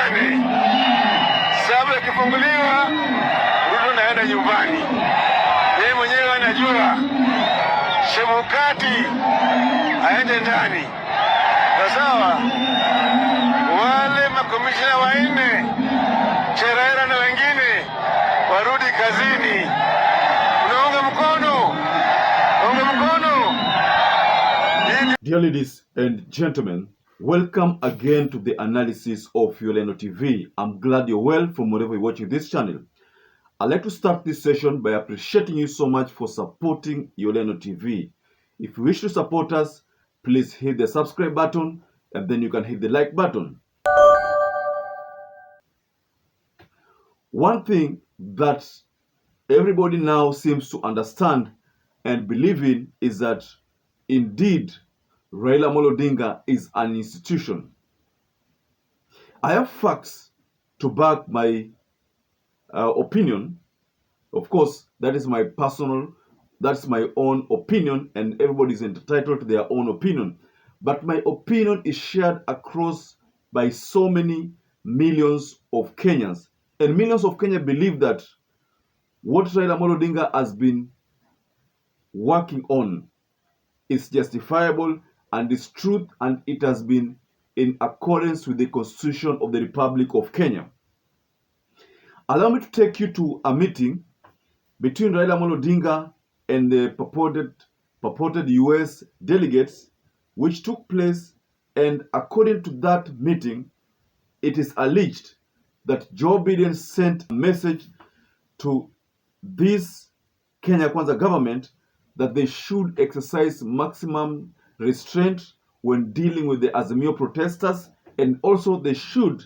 ndani. Sababu ikifunguliwa Ruto naenda nyumbani. Yeye mwenyewe anajua. Shemukati aende ndani. Sawa. Wale makomishina wanne Cherera na wengine warudi kazini. Unaunga mkono? Unga mkono? Dear ladies and gentlemen, welcome again to the analysis of YOLENO TV. I'm glad you're well from wherever you're watching this channel. I'd like to start this session by appreciating you so much for supporting YOLENO TV. If you wish to support us, please hit the subscribe button and then you can hit the like button. One thing that everybody now seems to understand and believe in is that indeed Raila Odinga is an institution. I have facts to back my opinion. Of course, that's my own opinion, and everybody is entitled to their own opinion. But my opinion is shared across by so many millions of Kenyans. And millions of Kenyans believe that what Raila Odinga has been working on is justifiable and is truth, and it has been in accordance with the Constitution of the Republic of Kenya. Allow me to take you to a meeting between Raila Odinga and the purported US delegates, which took place, and according to that meeting, it is alleged that Joe Biden sent a message to this Kenya Kwanza government that they should exercise maximum restraint when dealing with the Azimio protesters, and also they should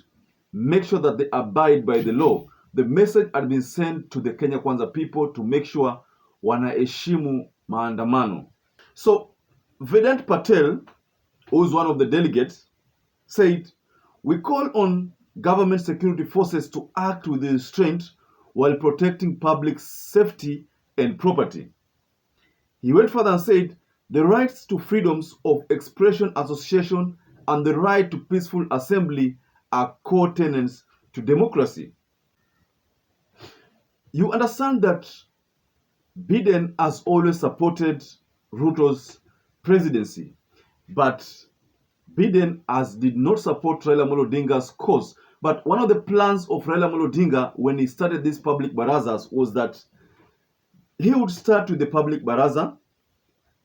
make sure that they abide by the law. The message had been sent to the Kenya Kwanza people to make sure wanaheshimu maandamano. So Vedant Patel, who is one of the delegates, said, "We call on government security forces to act with restraint while protecting public safety and property." He went further and said, "The rights to freedoms of expression, association, and the right to peaceful assembly are core tenets to democracy." You understand that Biden has always supported Ruto's presidency, but Biden did not support Raila Odinga's cause. But one of the plans of Raila Odinga when he started these public barazas was that he would start with the public baraza.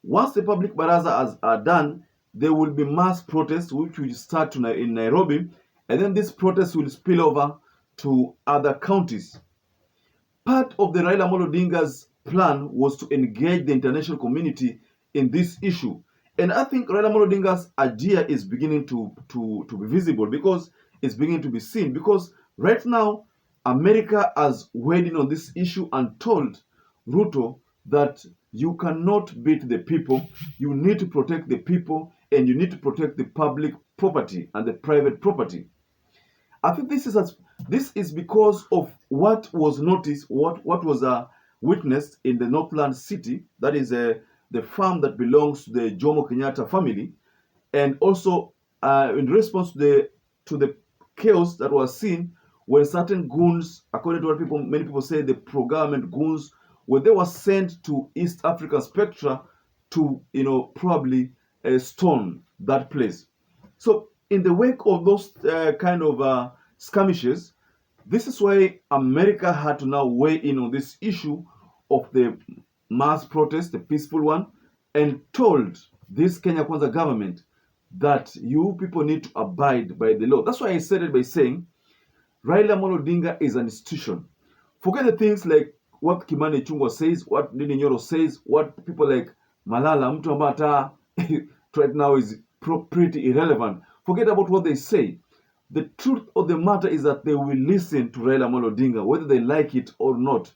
Once the public baraza are done, there will be mass protests which will start in Nairobi, and then this protest will spill over to other counties. Part of the Raila Odinga's plan was to engage the international community in this issue. And I think Raila Odinga's idea is beginning to be visible, because it's beginning to be seen. Because right now, America has weighed in on this issue and told Ruto that you cannot beat the people, you need to protect the people, and you need to protect the public property and the private property. I think this is because of what was noticed, what was witnessed in the Northland City, that is the farm that belongs to the Jomo Kenyatta family, and also in response to the chaos that was seen when certain goons, according to what many people say, the pro-government goons, when they were sent to East African Spectra to, probably stone that place. So in the wake of those kind of skirmishes, this is why America had to now weigh in on this issue of the mass protest, the peaceful one, and told this Kenya Kwanza government that you people need to abide by the law. That's why I said it by saying Raila Odinga is an institution. Forget the things like what Kimani Ichung'wah says, what Ndindi Nyoro says, what people like Malala, mtu ambaye right now is pretty irrelevant. Forget about what they say. The truth of the matter is that they will listen to Raila Odinga, whether they like it or not.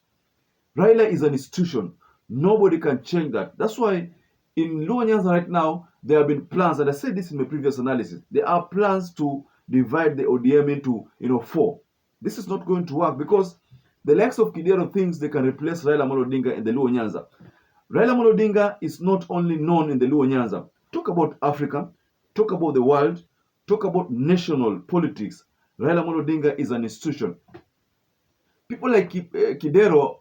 Raila is an institution. Nobody can change that. That's why in Luo Nyanza right now, there have been plans, and I said this in my previous analysis, there are plans to divide the ODM into, 4. This is not going to work, because the likes of Kidero thinks they can replace Raila Odinga in the Luo Nyanza. Raila Odinga is not only known in the Luo Nyanza. Talk about Africa, talk about the world, talk about national politics. Raila Odinga is an institution. People like Kidero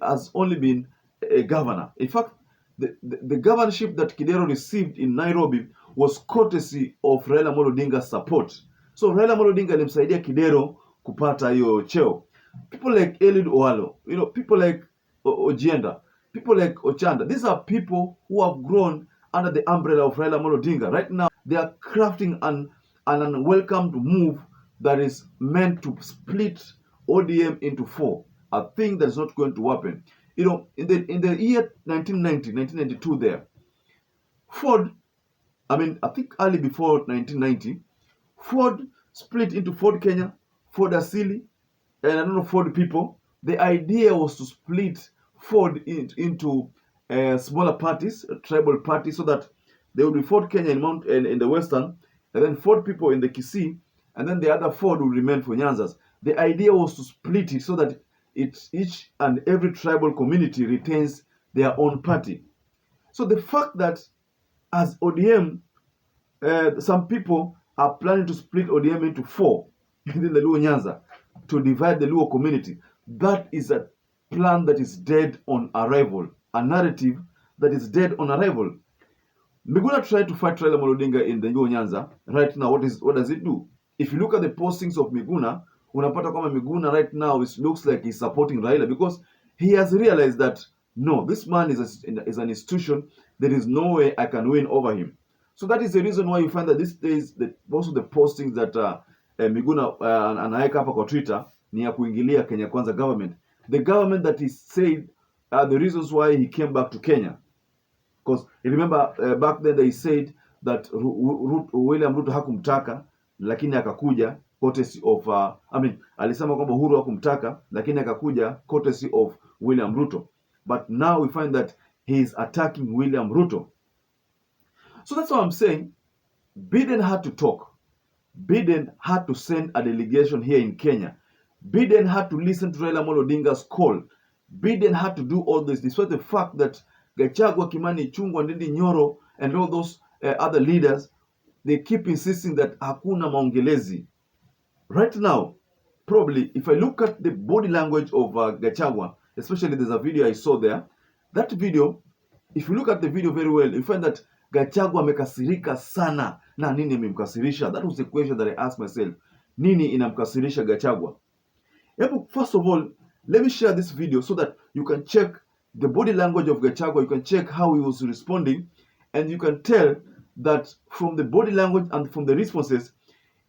has only been a governor. In fact, the governorship that Kidero received in Nairobi was courtesy of Raila Odinga's support. So Raila Odinga alimsaidia Kidero kupata hiyo cheo. People like Eliud Owalo, people like Ojienda, people like Ochanda, these are people who have grown under the umbrella of Raila Odinga. Right now, they are crafting an unwelcomed move that is meant to split ODM into four, a thing that's not going to happen. In the year 1992 there, Ford, I think early before 1990, Ford split into Ford Kenya, Ford Asili, and I don't know, Ford people. The idea was to split Ford into smaller parties, tribal parties, so that there would be Ford Kenya in the western, and then Ford people in the Kisii, and then the other Ford would remain for Nyanzas. The idea was to split it so that each and every tribal community retains their own party. So the fact that as ODM, some people are planning to split ODM into four within the Luo Nyanza to divide the Luo community, that is a plan that is dead on arrival, a narrative that is dead on arrival. Miguna tried to fight Raila Odinga in the Luo Nyanza. Right now, what does it do? If you look at the postings of Miguna, unapata kwamba Miguna right now looks like he's supporting Raila because he has realized that no, this man is an institution. There is no way I can win over him. So that is the reason why you find that these days most of the postings that Miguna anaweka hapa kwa Twitter ni ya kuingilia Kenya Kwanza government. The government that he said the reasons why he came back to Kenya. Because you remember back then they said that William Ruto hakumtaka lakini akakuja courtesy of alisema kwamba Uhuru hakumtaka lakini akakuja courtesy of William Ruto. But now we find that he is attacking William Ruto. So that's what I'm saying. Biden had to talk. Biden had to send a delegation here in Kenya. Biden had to listen to Raila Odinga's call. Biden had to do all this, despite the fact that Gachagua, Kimani Ichung'wah, Ndindi Nyoro, and all those other leaders, they keep insisting that hakuna maongelezi. Right now, probably, if I look at the body language of Gachagua, especially there's a video I saw there, that video, if you look at the video very well, you find that Gachagua amekasirika sana. Na nini imemkasirisha? That was the question that I asked myself. Nini inamkasirisha Gachagua? First of all, let me share this video so that you can check the body language of Gachagua. You can check how he was responding, and you can tell that from the body language and from the responses,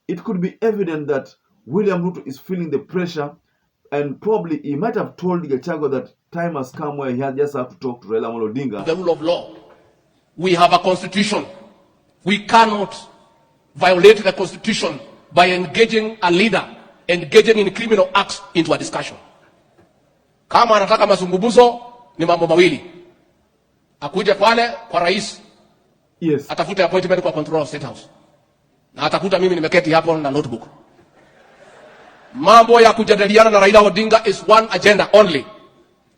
it could be evident that William Ruto is feeling the pressure, and probably he might have told Gachagua that time has come where he just have to talk to Raila Odinga. The rule of law. We have a constitution. We cannot violate the constitution by engaging a leader, engaging in criminal acts into a discussion. Kama anataka mazungumzo ni mambo mawili. Akuje pale kwa rais. Yes. Atafute appointment kwa control of state house. Na atakuta mimi nimeketi hapo na notebook. Mambo ya kujadiliana na Raila Odinga is one agenda only.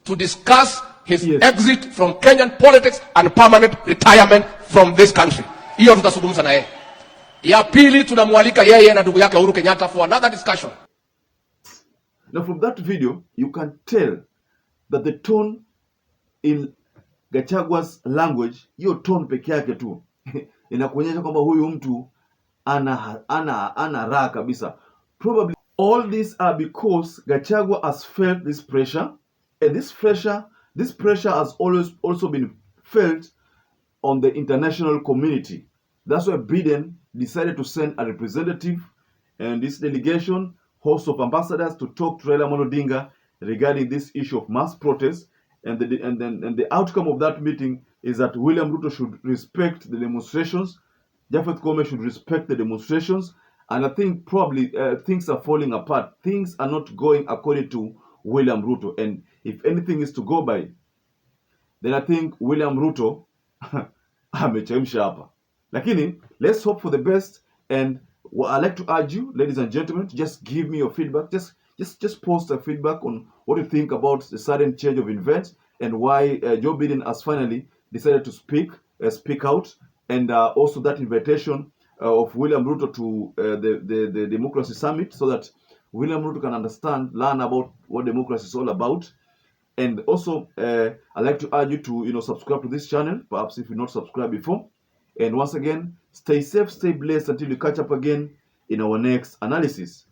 To discuss his exit from Kenyan politics and permanent retirement from this country. Hiyo tutazungumza na yeye. Ya pili tunamwalika yeye na ndugu yake Uhuru Kenyatta for another discussion. Now from that video, you can tell that the tone in Gachagua's language, hiyo tone peke yake tu inakuonyesha kwamba huyu mtu ana raha kabisa. Probably all these are because Gachagua has felt this pressure, and this pressure has always also been felt on the international community. That's why Biden decided to send a representative and this delegation, host of ambassadors, to talk to Raila Odinga regarding this issue of mass protests. And the outcome of that meeting is that William Ruto should respect the demonstrations, Japhet Koome should respect the demonstrations, and I think probably things are falling apart. Things are not going according to William Ruto. And if anything is to go by, then I think William Ruto amechemsha hapa. Lakini, let's hope for the best. And I'd like to urge you, ladies and gentlemen, to just give me your feedback. Just post a feedback on what you think about the sudden change of events and why Joe Biden has finally decided to speak out. And also that invitation of William Ruto to the Democracy Summit, so that William Ruto can understand, learn about what democracy is all about. And also, I'd like to urge you to subscribe to this channel, perhaps if you're not subscribed before. And once again, stay safe, stay blessed until we catch up again in our next analysis.